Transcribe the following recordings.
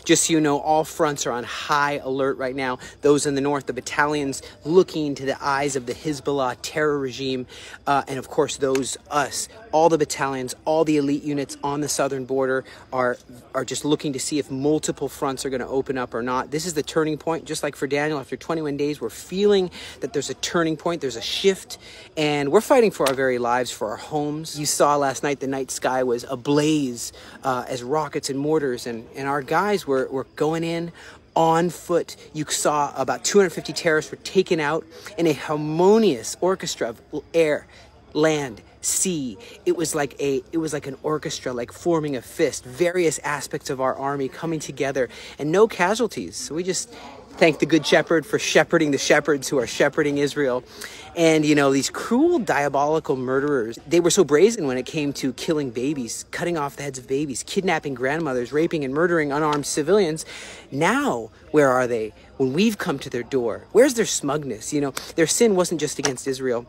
Just so you know, all fronts are on high alert right now. Those in the north, the battalions looking into the eyes of the Hezbollah terror regime, and of course those us, all the battalions, all the elite units on the southern border are just looking to see if multiple fronts are going to open up or not. This is the turning point. Just like for Daniel, after 21 days, we're feeling that there's a turning point, there's a shift, and we're fighting for our very lives, for our homes. You saw last night the night sky was ablaze as rockets and mortars, and our guys were going in on foot. You saw about 250 terrorists were taken out in a harmonious orchestra of air, land, sea. It was like an orchestra, like forming a fist, various aspects of our army coming together, and no casualties. So we just thank the Good Shepherd for shepherding the shepherds who are shepherding Israel. And, you know, these cruel, diabolical murderers, they were so brazen when it came to killing babies, cutting off the heads of babies, kidnapping grandmothers, raping and murdering unarmed civilians. Now, where are they? When we've come to their door, where's their smugness? You know, their sin wasn't just against Israel.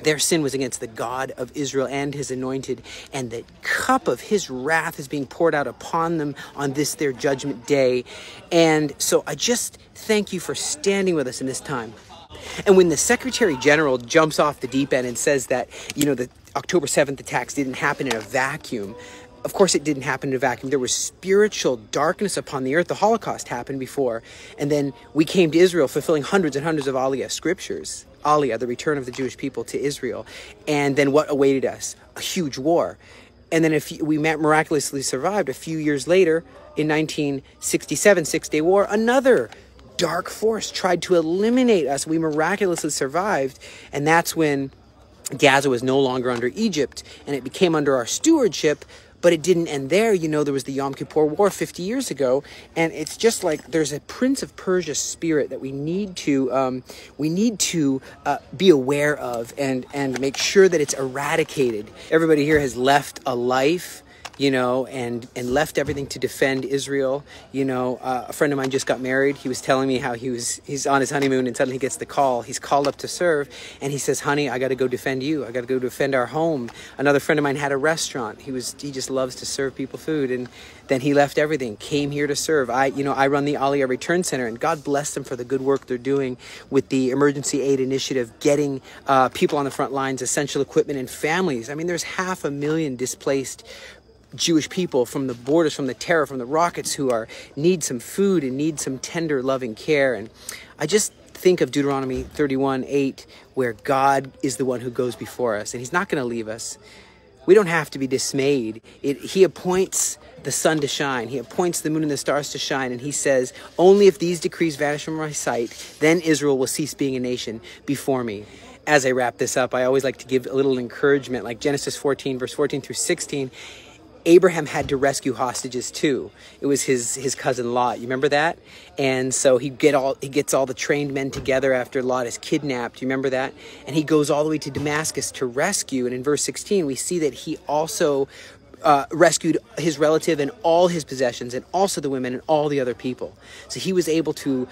Their sin was against the God of Israel and his anointed, and the cup of his wrath is being poured out upon them on this, their judgment day. And so I just thank you for standing with us in this time. And when the Secretary General jumps off the deep end and says that, you know, the October 7th attacks didn't happen in a vacuum, of course it didn't happen in a vacuum. There was spiritual darkness upon the earth. The Holocaust happened before. And then we came to Israel fulfilling hundreds and hundreds of Aliyah scriptures. Aliyah, the return of the Jewish people to Israel. And then what awaited us? A huge war. And then we miraculously survived a few years later in 1967, Six-Day War, another dark force tried to eliminate us. We miraculously survived. And that's when Gaza was no longer under Egypt and it became under our stewardship. But it didn't end there. You know, there was the Yom Kippur War 50 years ago, and it's just like there's a Prince of Persia spirit that we need to be aware of and make sure that it's eradicated. Everybody here has left a life, you know, and left everything to defend Israel. You know, a friend of mine just got married. He was telling me how he's on his honeymoon and suddenly he gets the call. He's called up to serve and he says, honey, I got to go defend you. I got to go defend our home. Another friend of mine had a restaurant. He just loves to serve people food. And then he left everything, came here to serve. I run the Aliyah Return Center, and God bless them for the good work they're doing with the emergency aid initiative, getting people on the front lines, essential equipment, and families. I mean, there's 500,000 displaced Jewish people from the borders, from the terror, from the rockets, who need some food and need some tender, loving care. And I just think of Deuteronomy 31:8, where God is the one who goes before us, and he's not going to leave us. We don't have to be dismayed. He appoints the sun to shine. He appoints the moon and the stars to shine. And he says, only if these decrees vanish from my sight, then Israel will cease being a nation before me. As I wrap this up, I always like to give a little encouragement, like Genesis 14, verse 14 through 16. Abraham had to rescue hostages too. It was his cousin Lot. You remember that? And so he gets all the trained men together after Lot is kidnapped. You remember that? And he goes all the way to Damascus to rescue. And in verse 16, we see that he also rescued his relative and all his possessions, and also the women and all the other people. So he was able to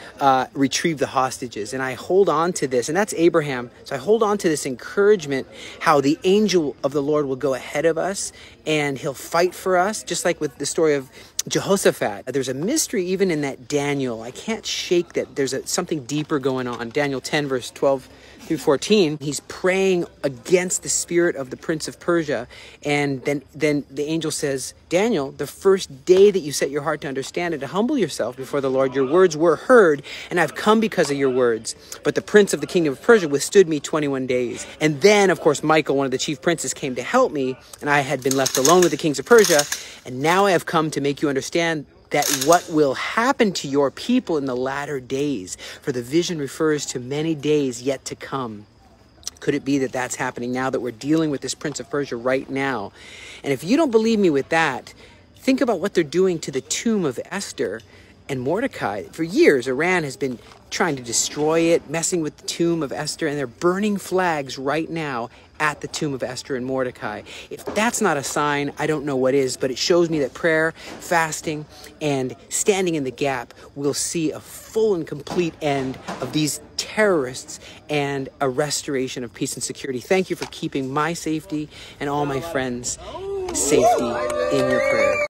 retrieve the hostages. And I hold on to this, and that's Abraham. So I hold on to this encouragement, how the angel of the Lord will go ahead of us and he'll fight for us, just like with the story of Jehoshaphat. There's a mystery even in that Daniel. I can't shake that there's something deeper going on. Daniel 10, verse 12 through 14, he's praying against the spirit of the Prince of Persia. And then the angel says, Daniel, the first day that you set your heart to understand and to humble yourself before the Lord, your words were heard, and I've come because of your words. But the prince of the kingdom of Persia withstood me 21 days. And then, of course, Michael, one of the chief princes, came to help me, and I had been left alone with the kings of Persia. And now I have come to make you understand that what will happen to your people in the latter days, for the vision refers to many days yet to come. Could it be that that's happening now, that we're dealing with this Prince of Persia right now? And if you don't believe me with that, think about what they're doing to the tomb of Esther and Mordecai. For years, Iran has been trying to destroy it, messing with the tomb of Esther, and they're burning flags right now at the tomb of Esther and Mordecai. If that's not a sign, I don't know what is, but it shows me that prayer, fasting, and standing in the gap will see a full and complete end of these terrorists and a restoration of peace and security. Thank you for keeping my safety and all my friends' safety in your prayer.